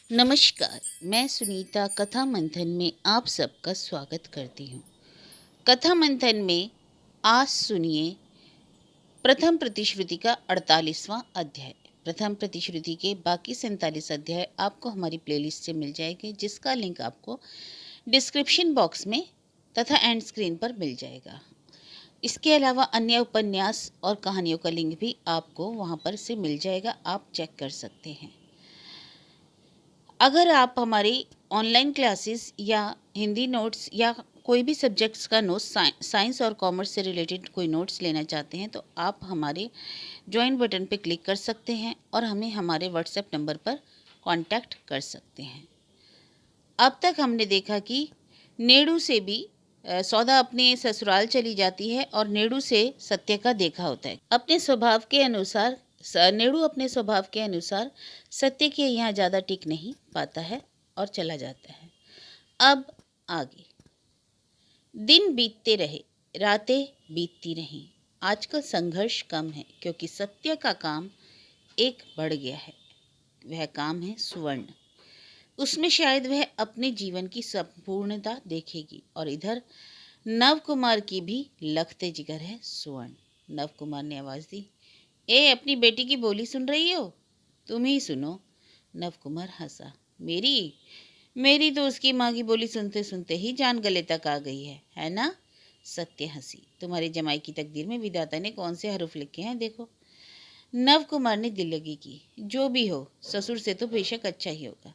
नमस्कार। मैं सुनीता कथा मंथन में आप सबका स्वागत करती हूँ। कथा मंथन में आज सुनिए प्रथम प्रतिश्रुति का 48वां अध्याय। प्रथम प्रतिश्रुति के बाकी 47 अध्याय आपको हमारी प्लेलिस्ट से मिल जाएंगे, जिसका लिंक आपको डिस्क्रिप्शन बॉक्स में तथा एंड स्क्रीन पर मिल जाएगा। इसके अलावा अन्य उपन्यास और कहानियों का लिंक भी आपको वहाँ पर से मिल जाएगा, आप चेक कर सकते हैं। अगर आप हमारी ऑनलाइन क्लासेस या हिंदी नोट्स या कोई भी सब्जेक्ट्स का नोट्स साइंस और कॉमर्स से रिलेटेड कोई नोट्स लेना चाहते हैं तो आप हमारे ज्वाइन बटन पर क्लिक कर सकते हैं और हमें हमारे व्हाट्सएप नंबर पर कांटेक्ट कर सकते हैं। अब तक हमने देखा कि नेडू से भी सौदा अपने ससुराल चली जाती है और नेडू से सत्य का देखा होता है। अपने स्वभाव के अनुसार नेडू अपने स्वभाव के अनुसार सत्य के यहाँ ज़्यादा टिक नहीं पाता है और चला जाता है। अब आगे दिन बीतते रहे, रातें बीतती रहीं। आजकल संघर्ष कम है क्योंकि सत्य का काम एक बढ़ गया है। वह काम है सुवर्ण। उसमें शायद वह अपने जीवन की संपूर्णता देखेगी। और इधर नव कुमार की भी लखते जिगर है सुवर्ण। नव कुमार ने आवाज़ दी, अपनी बेटी की बोली सुन रही हो? तुम ही सुनो। नव कुमार हंसा। मेरी तो उसकी माँ की बोली सुनते सुनते ही जान गले तक आ गई है ना? सत्य हंसी। तुम्हारे जमाई की तकदीर में विधाता ने कौन से हरूफ लिखे हैं देखो। नव कुमार ने दिल लगी की, जो भी हो ससुर से तो बेशक अच्छा ही होगा।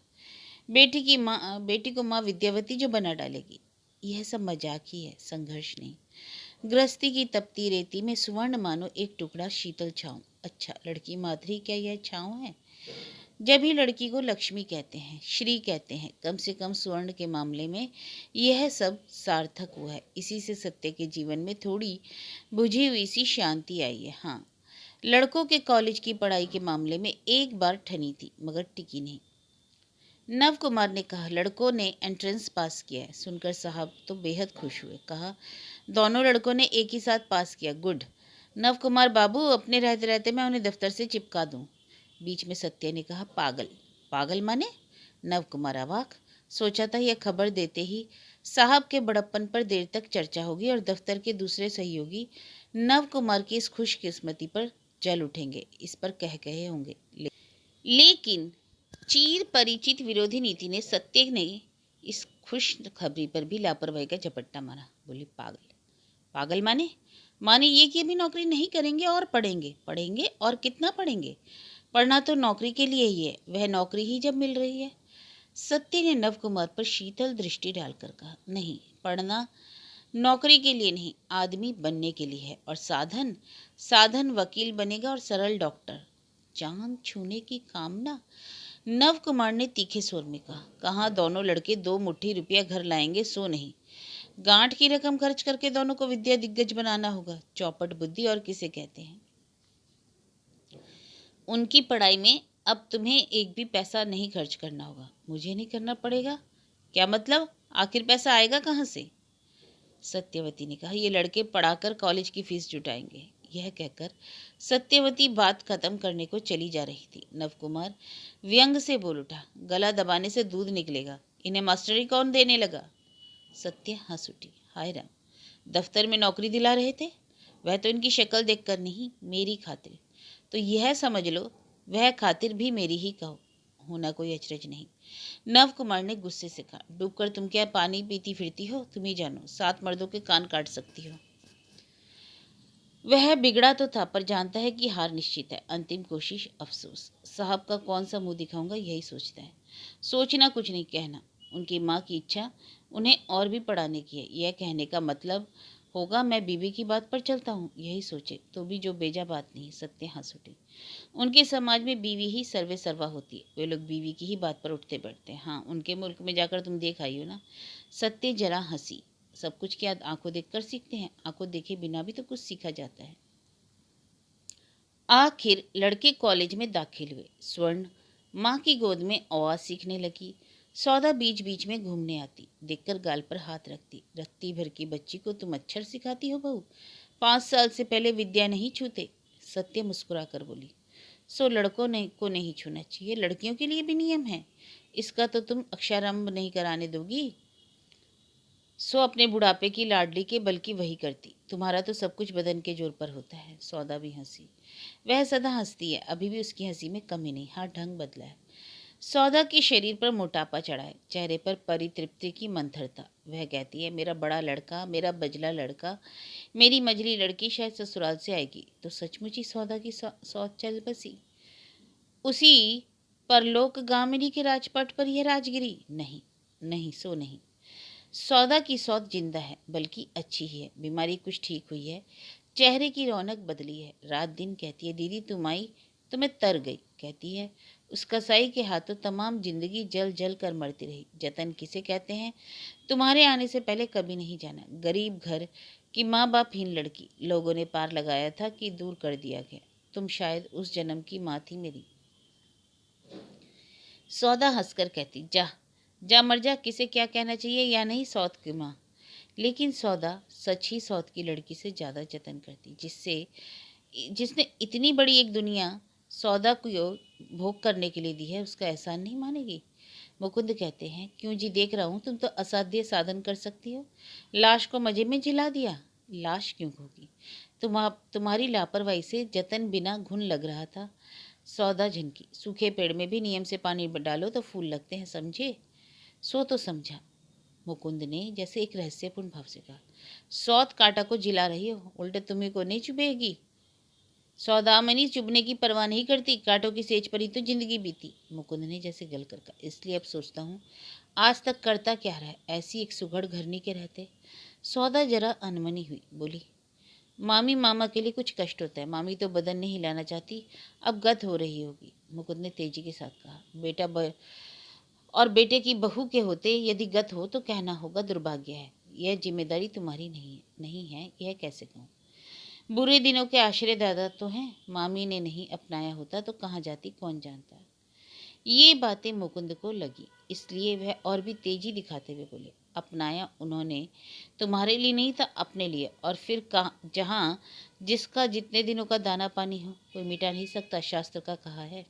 बेटी को माँ विद्यावती जो बना डालेगी। यह सब मजाक ही है, संघर्ष नहीं। गृहस्थी की तपती रेती में सुवर्ण मानो एक टुकड़ा शीतल छाँव। अच्छा, लड़की माधुरी क्या यह छाँव है? जब ही लड़की को लक्ष्मी कहते हैं, श्री कहते हैं, कम से कम स्वर्ण के मामले में यह सब सार्थक हुआ है। इसी से सत्य के जीवन में थोड़ी बुझी हुई सी शांति आई है। हाँ, लड़कों के कॉलेज की पढ़ाई के मामले में एक बार ठनी थी मगर टिकी नहीं। नव कुमार ने कहा, लड़कों ने एंट्रेंस पास किया है। सुनकर साहब तो बेहद खुश हुए। कहा, दोनों लड़कों ने एक ही साथ पास किया, गुड। नव कुमार बाबू, अपने रहते रहते मैं उन्हें दफ्तर से चिपका दूं। बीच में सत्य ने कहा, पागल। पागल माने? नव कुमार अवाक। सोचा था यह खबर देते ही साहब के बड़प्पन पर देर तक चर्चा होगी और दफ्तर के दूसरे सहयोगी नव कुमार की इस खुशकिस्मती पर जल उठेंगे, इस पर कह कहे होंगे। लेकिन चीर परिचित विरोधी नीति ने सत्य ने इस खुश खबरी पर भी लापरवाही का झपट्टा मारा। बोली, पागल। पागल माने ये कि अभी नौकरी नहीं करेंगे और पढ़ेंगे और कितना पढ़ेंगे? पढ़ना तो नौकरी के लिए ही है, वह नौकरी ही जब मिल रही है। सत्य ने नव कुमार पर शीतल दृष्टि डालकर कहा, नहीं, पढ़ना नौकरी के लिए नहीं, आदमी बनने के लिए है। और साधन वकील बनेगा और सरल डॉक्टर। चांद छूने की कामना? नव कुमार ने तीखे स्वर में कहा, कहाँ दोनों लड़के 2 मुट्ठी रुपया घर लाएंगे, सो नहीं। गांठ की रकम खर्च करके दोनों को विद्या दिग्गज बनाना होगा। चौपट बुद्धि और किसे कहते हैं? उनकी पढ़ाई में अब तुम्हें एक भी पैसा नहीं खर्च करना होगा। मुझे नहीं करना पड़ेगा? क्या मतलब? आखिर पैसा आएगा कहाँ से? सत्यवती ने कहा, ये लड़के पढ़ाकर कॉलेज की फीस जुटाएंगे। यह कहकर सत्यवती बात खत्म करने को चली जा रही थी। नवकुमार व्यंग से बोल उठा, गला दबाने से दूध निकलेगा, इन्हें मास्टरी कौन देने लगा? सत्य हंस उठी, हाय राम, दफ्तर में नौकरी दिला रहे थे? वह तो इनकी शक्ल देखकर नहीं, मेरी खातिर। तो यह समझ लो, वह खातिर भी मेरी ही कहो, होना कोई अचरज नहीं। नव कुमार ने गुस्से से कहा, डूबकर तुम क्या पानी पीती फिरती हो? तुम ही जानो, 7 मर्दों के कान काट सकती हो। वह बिगड़ा तो था पर जानता है कि हार निश्चित है। अंतिम कोशिश, अफसोस। साहब का कौन सा मुंह दिखाऊंगा, यही सोचता है। सोचना कुछ नहीं, कहना। उनकी माँ की इच्छा उन्हें और भी पढ़ाने की है। यह कहने का मतलब होगा मैं बीवी की बात पर चलता हूँ, यही सोचे तो भी जो बेजा बात नहीं। सत्य हंस उठी। उनके समाज में बीवी ही सर्वे सर्वा होती है, वे लोग बीवी की ही बात पर उठते बैठते हैं। हाँ, उनके मुल्क में जाकर तुम देख आई हो ना। सत्य जरा हंसी। सब कुछ क्या आंखों देखकर सीखते हैं? आंखों देखे बिना भी तो कुछ सीखा जाता है। आखिर लड़के कॉलेज में दाखिल हुए। स्वर्ण माँ की गोद में औवा सीखने लगी। सौदा बीच बीच में घूमने आती, देखकर गाल पर हाथ रखती। रत्ती भर की बच्ची को तुम अक्षर सिखाती हो बहू? 5 साल से पहले विद्या नहीं छूते। सत्य मुस्कुरा कर बोली, सो लड़कों को नहीं छूना चाहिए, लड़कियों के लिए भी नियम है। इसका तो तुम अक्षरारंभ नहीं कराने दोगी। सो अपने बुढ़ापे की लाडली के बल्कि वही करती। तुम्हारा तो सब कुछ बदन के जोर पर होता है। सौदा भी हंसी। वह सदा हंसती है, अभी भी उसकी हंसी में कमी नहीं, हाँ ढंग बदला है। सौदा के शरीर पर मोटापा चढ़ा है, चेहरे पर परितृप्ति की मंथरता। वह कहती है, मेरा बड़ा लड़का, मेरा बजला लड़का, मेरी मजली लड़की शायद ससुराल से आएगी। तो सचमुच ही सौदा की सौत चल बसी। उसी परलोक गामिनी के राजपाट पर यह राजगिरी? नहीं, नहीं, सो नहीं। सौदा की सौत जिंदा है, बल्कि अच्छी ही है। बीमारी कुछ ठीक हुई है, चेहरे की रौनक बदली है। रात दिन कहती है, दीदी तुम आई तो मैं तर गई। कहती है, उस कसाई के हाथों तमाम जिंदगी जल जल कर मरती रही। जतन किसे कहते हैं, तुम्हारे आने से पहले कभी नहीं जाना। गरीब घर की माँ बापहीन लड़की, लोगों ने पार लगाया था कि दूर कर दिया गया। तुम शायद उस जन्म की माँ थी मेरी। सौदा हंसकर कहती, जा जा मर जा, किसे क्या कहना चाहिए या नहीं, सौत की माँ। लेकिन सौदा सच ही सौत की लड़की से ज़्यादा जतन करती, जिसने इतनी बड़ी एक दुनिया सौदा को भोग करने के लिए दी है, उसका एहसान नहीं मानेगी। मुकुंद कहते हैं, क्यों जी, देख रहा हूँ तुम तो असाध्य साधन कर सकती हो। लाश को मजे में जिला दिया। लाश क्यों होगी, तुम्हारी लापरवाही से जतन बिना घुन लग रहा था। सौदा झनकी, सूखे पेड़ में भी नियम से पानी डालो तो फूल लगते हैं, समझे? सो तो समझा, मुकुंद ने जैसे एक रहस्यपूर्ण भाव से कहा। सौत कांटा को जिला रही हो, उल्टे तुम्हें को नहीं चुभेगी। सौदामनी चुभने की परवाह नहीं करती, कांटों की सेज पर ही तो जिंदगी बीती। मुकुंद ने जैसे गल कर कहा, इसलिए अब सोचता हूँ आज तक करता क्या रहा, ऐसी एक सुघड़ घरनी के रहते। सौदा जरा अनमनी हुई, बोली, मामी मामा के लिए कुछ कष्ट होता है। मामी तो बदन नहीं हिलाना चाहती, अब गत हो रही होगी। मुकुंद ने तेजी के साथ कहा, और बेटे की बहू के होते यदि गत हो तो कहना होगा दुर्भाग्य है। यह जिम्मेदारी तुम्हारी नहीं है, यह कैसे कहूँ। बुरे दिनों के आश्रय दादा तो हैं, मामी ने नहीं अपनाया होता तो कहाँ जाती कौन जानता। ये बातें मुकुंद को लगी, इसलिए वह और भी तेजी दिखाते हुए बोले, अपनाया उन्होंने तुम्हारे लिए नहीं था, अपने लिए। और फिर कहाँ, जहाँ जिसका जितने दिनों का दाना पानी हो, कोई मिटा नहीं सकता, शास्त्र का कहा है।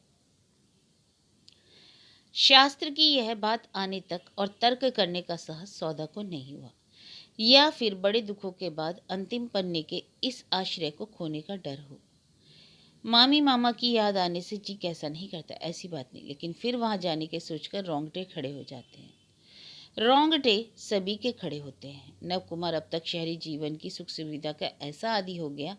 शास्त्र की यह बात आने तक और तर्क करने का साहस सौदा को नहीं हुआ, या फिर बड़े दुखों के बाद अंतिम पन्ने के इस आश्रय को खोने का डर हो। मामी मामा की याद आने से जी कैसा नहीं करता, ऐसी बात नहीं, लेकिन फिर वहां जाने के सोचकर रोंगटे खड़े हो जाते हैं। रोंगटे सभी के खड़े होते हैं। नव कुमार अब तक शहरी जीवन की सुख सुविधा का ऐसा आदी हो गया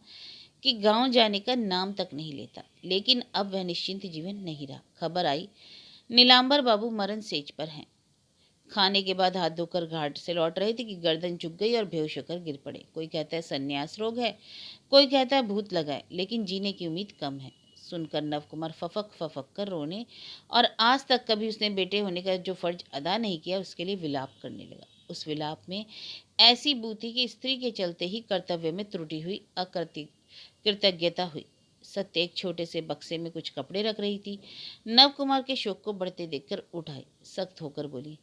कि गांव जाने का नाम तक नहीं लेता। लेकिन अब वह निश्चिंत जीवन नहीं रहा। खबर आई, नीलांबर बाबू मरण सेज पर हैं। खाने के बाद हाथ धोकर घाट से लौट रहे थे कि गर्दन झुक गई और बेहोश होकर गिर पड़े। कोई कहता है संन्यास रोग है, कोई कहता है भूत लगा है, लेकिन जीने की उम्मीद कम है। सुनकर नव कुमार फफक फफक कर रोने और आज तक कभी उसने बेटे होने का जो फर्ज अदा नहीं किया उसके लिए विलाप करने लगा। उस विलाप में ऐसी बू थी कि स्त्री के चलते ही कर्तव्य में त्रुटि हुई, कृतज्ञता हुई। सत्य एक छोटे से बक्से में कुछ कपड़े रख रही थी। नव कुमार के शोक को बढ़ते देखकर उठ आई, सख्त होकर बोली,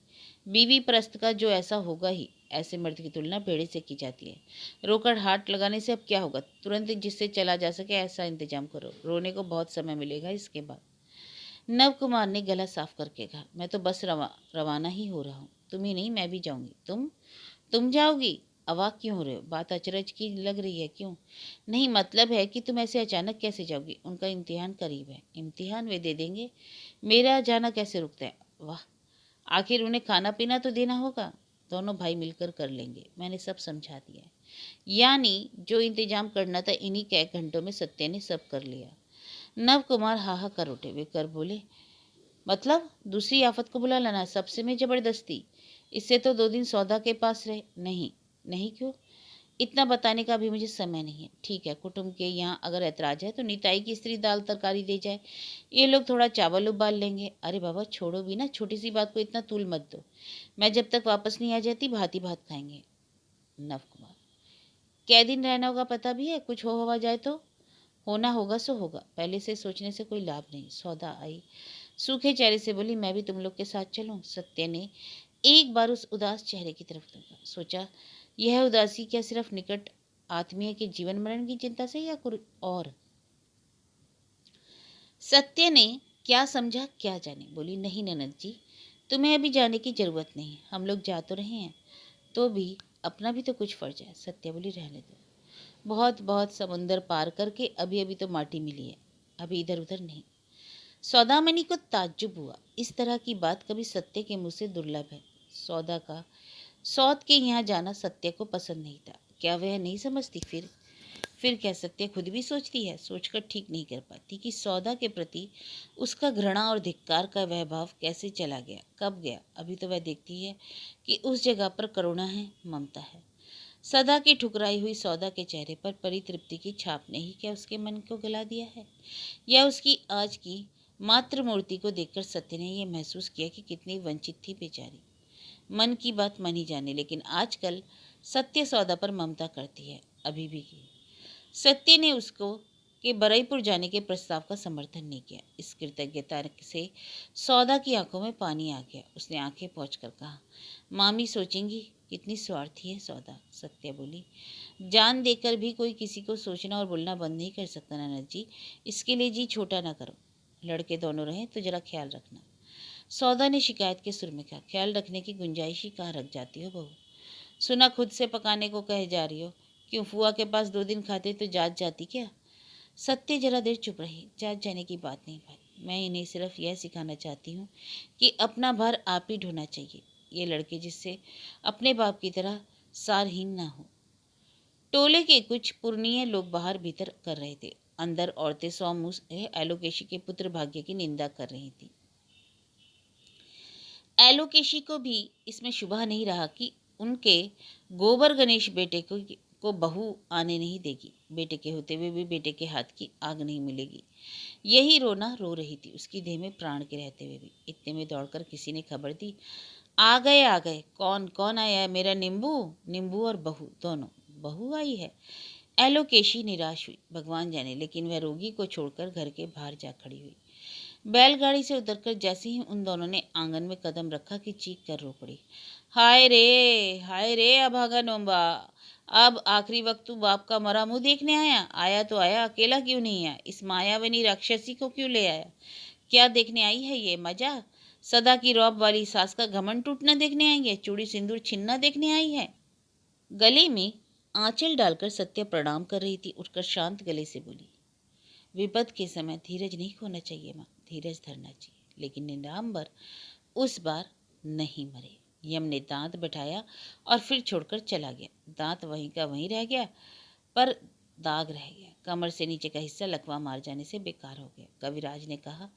बीवी परस्त का जो ऐसा होगा ही, ऐसे मर्द की तुलना भेड़े से की जाती है। रोकड़ हाथ लगाने से अब क्या होगा, तुरंत जिससे चला जा सके ऐसा इंतजाम करो, रोने को बहुत समय मिलेगा इसके बाद। नव कुमार ने गला साफ करके कहा, मैं तो बस रवाना ही हो रहा हूँ, तुम ही नहीं मैं भी जाऊंगी। तुम जाओगी? अवाक क्यों हो रहे हो, बात अचरज की लग रही है, क्यों? नहीं, मतलब है कि तुम ऐसे अचानक कैसे जाओगी? उनका इम्तिहान करीब है। इम्तिहान वे दे देंगे, मेरा जाना कैसे रुकता है? वाह, आखिर उन्हें खाना पीना तो देना होगा, दोनों भाई मिलकर कर लेंगे, मैंने सब समझा दिया है। यानी जो इंतजाम करना था इन्हीं के 1 घंटों में सत्य ने सब कर लिया। नव कुमार हा कर उठे, वे कर बोले, मतलब दूसरी आफत को बुला लाना सबसे में जबरदस्ती। इससे तो 2 दिन सौदा के पास रहे। नहीं नहीं, क्यों? इतना बताने का भी मुझे समय नहीं है। ठीक है, कुटुंब के यहाँ अगर ऐतराज है तो निताई की स्त्री दाल तरकारी दे जाए, ये लोग थोड़ा चावल उबाल लेंगे। अरे बाबा छोड़ो भी ना, छोटी सी बात को इतना तूल मत दो। मैं जब तक वापस नहीं आ जाती भांति भात खाएंगे। नव कुमार, कै दिन रहना होगा पता भी है? कुछ हो हवा जाए तो? होना होगा सो होगा, पहले से सोचने से कोई लाभ नहीं। सौदा आई, सूखे चेहरे से बोली, मैं भी तुम लोग के साथ चलूं? सत्य ने एक बार उस उदास चेहरे की तरफ देखा, सोचा यह उदासी क्या सिर्फ निकट आत्मीय के जीवन मरण की चिंता से या कुछ और? सत्य ने क्या समझा क्या जाने। बोली, नहीं ननद जी, तुम्हें अभी जाने की जरूरत नहीं, हम लोग जा तो रहे हैं, तो भी अपना भी तो कुछ फर्ज है। सत्या बोली, रहने दो, बहुत बहुत समुंदर पार करके अभी अभी तो माटी मिली है, अभी इधर उधर नहीं। सौदामणि को ताज्जुब हुआ, इस तरह की बात कभी सत्य के मुंह से दुर्लभ है। सौदा का सौद के यहाँ जाना सत्य को पसंद नहीं था। क्या वह नहीं समझती? फिर क्या सत्य खुद भी सोचती है, सोचकर ठीक नहीं कर पाती कि सौदा के प्रति उसका घृणा और धिक्कार का वह भाव कैसे चला गया, कब गया। अभी तो वह देखती है कि उस जगह पर करुणा है, ममता है। सदा की ठुकराई हुई सौदा के चेहरे पर परितृप्ति की छाप ने ही क्या उसके मन को गला दिया है, या उसकी आज की मातृ मूर्ति को देखकर सत्य ने यह महसूस किया कि कितनी वंचित थी बेचारी। मन की बात मन ही जाने, लेकिन आजकल सत्य सौदा पर ममता करती है, अभी भी की। सत्य ने उसको के बरईपुर जाने के प्रस्ताव का समर्थन नहीं किया। इस कृतज्ञता से सौदा की आंखों में पानी आ गया। उसने आंखें पोंछकर कहा, मामी सोचेंगी कितनी स्वार्थी है सौदा। सत्या बोली, जान देकर भी कोई किसी को सोचना और बोलना बंद नहीं कर सकता ननद जी, इसके लिए जी छोटा ना करो। लड़के दोनों रहें तो जरा ख्याल रखना। सौदा ने शिकायत के सुर में कहा, ख्याल रखने की गुंजाइश ही कहाँ रख जाती हो बहू, सुना खुद से पकाने को कहे जा रही हो, क्यों फुआ के पास 2 दिन खाते तो जात जाती क्या। सत्य जरा देर चुप रही। जात जाने की बात नहीं भाई, मैं इन्हें सिर्फ यह सिखाना चाहती हूँ कि अपना भार आप ही ढोना चाहिए। ये लड़के जिससे अपने बाप की तरह सारहीन ना हो। टोले के कुछ पुरनिये लोग बाहर भीतर कर रहे थे, अंदर औरतें सौ मुँह से एलोकेशी के पुत्र भाग्य की निंदा कर रही थी। एलोकेशी को भी इसमें शुभा नहीं रहा कि उनके गोबर गणेश बेटे को बहू आने नहीं देगी। बेटे के होते हुए भी बेटे के हाथ की आग नहीं मिलेगी। यही रोना रो रही थी उसकी देह में प्राण के रहते हुए भी। इतने में दौड़कर किसी ने खबर दी, आ गए आ गए। कौन कौन आया है? मेरा नींबू। नींबू और बहू दोनों। बहू आई है। एलोकेशी निराश हुई, भगवान जाने, लेकिन वह रोगी को छोड़कर घर के बाहर जा खड़ी हुई। बैलगाड़ी से उतरकर जैसे ही उन दोनों ने आंगन में कदम रखा कि चीख कर रो पड़ी, हाय रे अभागा नोम्बा, अब आखिरी वक्त तू बाप का मरा मुंह देखने आया? आया तो आया, अकेला क्यों नहीं आया? इस मायावनी राक्षसी को क्यों ले आया? क्या देखने आई है ये? मजा? सदा की रौब वाली सास का घमंड टूटना देखने आई है? चूड़ी सिंदूर छिनना देखने आई है? गले में आंचल डालकर सत्य प्रणाम कर रही थी। उठकर शांत गले से बोली, विपद के समय धीरज नहीं खोना चाहिए माँ, धीरज धरना चाहिए। लेकिन नीलांबर उस बार नहीं मरे। यम ने दांत बैठाया और फिर छोड़कर चला गया। दांत वहीं का वहीं रह गया, पर दाग रह गया। कमर से नीचे का हिस्सा लकवा मार जाने से बेकार हो गया। कविराज ने कहा,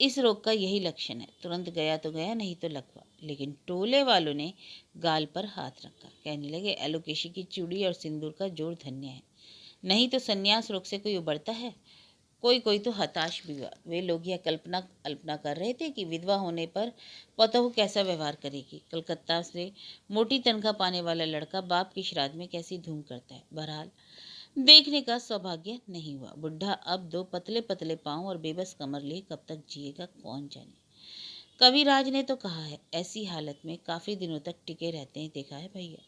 इस रोग का यही लक्षण है, तुरंत गया तो गया, नहीं तो लकवा। लेकिन टोले वालों ने गाल पर हाथ रखा, कहने लगे, एलोकेशी की चूड़ी और सिंदूर का जोर धन्य है, नहीं तो संन्यास रोग से कोई उबरता है। कोई कोई तो हताश भी हुआ। वे लोग यह कल्पना कर रहे थे कि विधवा होने पर पतोहू कैसा व्यवहार करेगी। कलकत्ता से मोटी तनख्वाह पाने वाला लड़का बाप की श्राद्ध में कैसी धूम करता है। बहरहाल देखने का सौभाग्य नहीं हुआ। बुढ़ा अब 2 पतले पतले पांव और बेबस कमर लिए कब तक जिएगा कौन जाने। कविराज ने तो कहा है, ऐसी हालत में काफी दिनों तक टिके रहते हैं, देखा है भैया।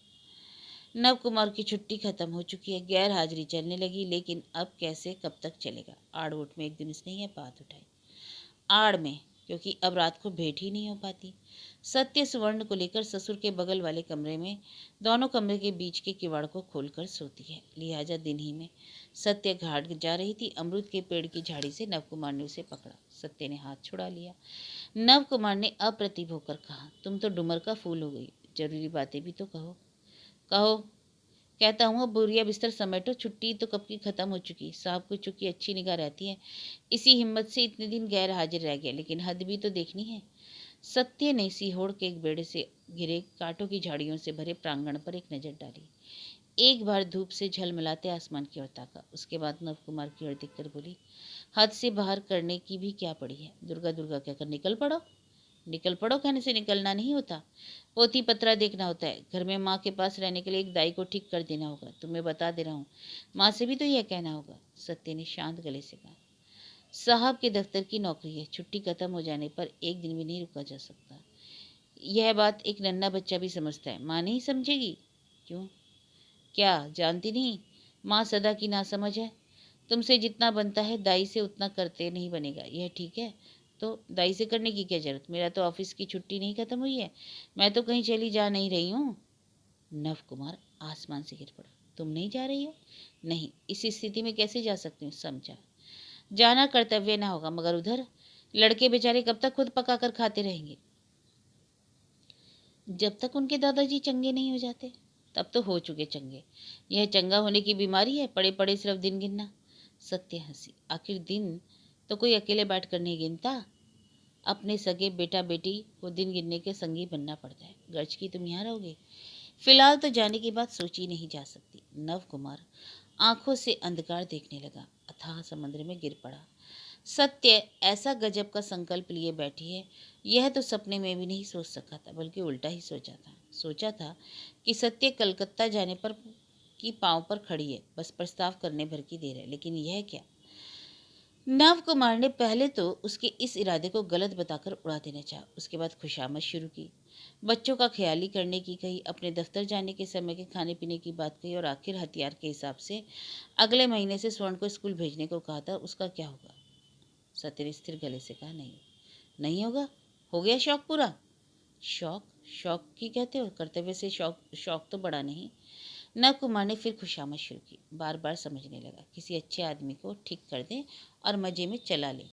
नव कुमार की छुट्टी खत्म हो चुकी है, गैर हाजिरी चलने लगी, लेकिन अब कैसे कब तक चलेगा। आड़ वोट में एक दिन उसने यह बात उठाई। आड़ में, क्योंकि अब रात को भेंट ही नहीं हो पाती। सत्य सुवर्ण को लेकर ससुर के बगल वाले कमरे में, दोनों कमरे के बीच के किवाड़ को खोलकर सोती है। लिहाजा दिन ही में सत्य घाट जा रही थी। अमरूद के पेड़ की झाड़ी से नव कुमार ने उसे पकड़ा। सत्य ने हाथ छुड़ा लिया। नव कुमार ने अप्रतिभ होकर कहा, तुम तो डुमर का फूल हो गई, जरूरी बातें भी तो कहो। कहो, कहता हूँ अब बोरिया बिस्तर समेटो, छुट्टी तो कब की खत्म हो चुकी। साहब को चूंकि अच्छी निगाह रहती है, इसी हिम्मत से इतने दिन गैर हाजिर रह गया, लेकिन हद भी तो देखनी है। सत्य ने सीहोड़ के एक बेड़े से घिरे कांटों की झाड़ियों से भरे प्रांगण पर एक नजर डाली। एक बार धूप से झलमलाते आसमान की ओर ताका। उसके बाद नव कुमार की ओर देखकर बोली, हद से बाहर करने की भी क्या पड़ी है? दुर्गा दुर्गा कहकर निकल पड़ो। निकल पड़ो कहने से निकलना नहीं होता, पोती पत्रा देखना होता है। घर में माँ के पास रहने के लिए एक दाई को ठीक कर देना होगा। तुम्हें बता दे रहा हूँ, माँ से भी तो यह कहना होगा। सत्य ने शांत गले से कहा, साहब के दफ्तर की नौकरी है, छुट्टी खत्म हो जाने पर एक दिन भी नहीं रुका जा सकता। यह बात एक नन्हा बच्चा भी समझता है, माँ नहीं समझेगी? क्यों, क्या जानती नहीं? माँ सदा की नासमझ है। तुमसे जितना बनता है दाई से उतना करते नहीं बनेगा, यह ठीक है। तो दाई से करने की क्या जरूरत, मेरा तो ऑफिस की छुट्टी नहीं खत्म हुई है, मैं तो कहीं चली जा नहीं रही हूँ। नव कुमार आसमान से गिर पड़ा। तुम नहीं जा रही हो? नहीं, इस स्थिति में कैसे जा सकती हूँ? समझा, जाना कर्तव्य ना होगा, मगर उधर लड़के बेचारे कब तक खुद पकाकर खाते रहेंगे? जब तक उनके दादाजी चंगे नहीं हो जाते। तब तो हो चुके चंगे, यह चंगा होने की बीमारी है, पड़े पड़े सिर्फ दिन गिनना। सत्य हंसी, आखिर दिन तो कोई अकेले बैठ कर नहीं गिनता, अपने सगे बेटा बेटी को दिन गिनने के संगी बनना पड़ता है। गर्ज की तुम यहाँ रहोगे? फिलहाल तो जाने की बात सोची नहीं जा सकती। नव कुमार आंखों से अंधकार देखने लगा, अथाह समुद्र में गिर पड़ा। सत्य ऐसा गजब का संकल्प लिए बैठी है, यह तो सपने में भी नहीं सोच सका था, बल्कि उल्टा ही सोचा था कि सत्य कलकत्ता जाने पर की पांव पर खड़ी है, बस प्रस्ताव करने भर की देर है। लेकिन यह क्या? नव कुमार ने पहले तो उसके इस इरादे को गलत बताकर उड़ा देना चाहा, उसके बाद खुशामद शुरू की, बच्चों का ख्याली करने की कही, अपने दफ्तर जाने के समय के खाने पीने की बात कही, और आखिर हथियार के हिसाब से अगले महीने से स्वर्ण को स्कूल भेजने को कहा था। उसका क्या होगा? सत्य ने स्थिर गले से कहा, नहीं, नहीं होगा। हो गया शौक पूरा? शौक? शौक की कहते हो? कर्तव्य से शौक तो बड़ा नहीं। नव कुमार ने फिर खुशामद शुरू की, बार बार समझने लगा, किसी अच्छे आदमी को ठीक कर दें और मजे में चला लें।